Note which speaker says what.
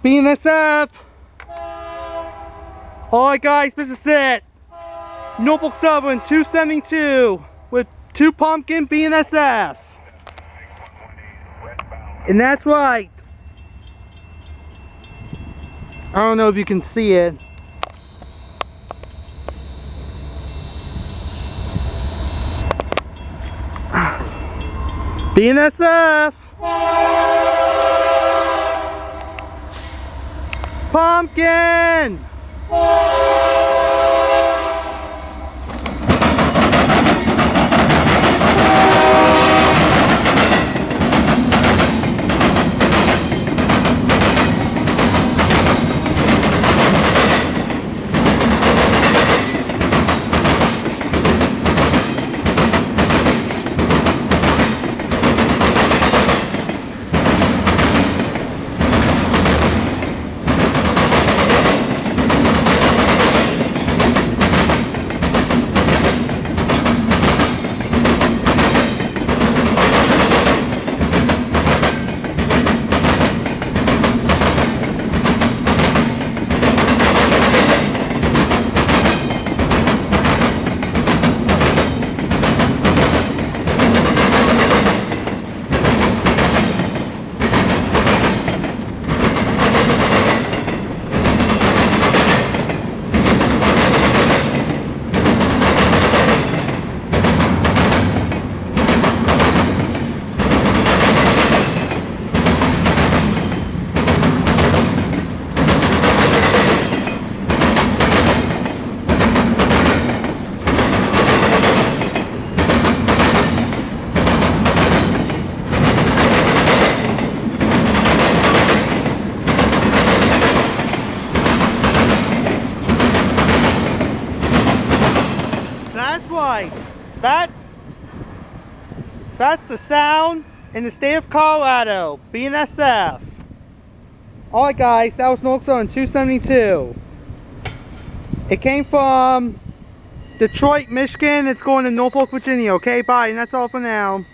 Speaker 1: BNSF! Alright guys, this is it. Norfolk Southern 272 with 2 pumpkin BNSF. And that's right. I don't know if you can see it. BNSF! Pumpkin! That's right. That's the sound in the state of Colorado. BNSF. Alright guys, that was Norfolk Southern 272. It came from Detroit, Michigan. It's going to Norfolk, Virginia. Okay, bye. And that's all for now.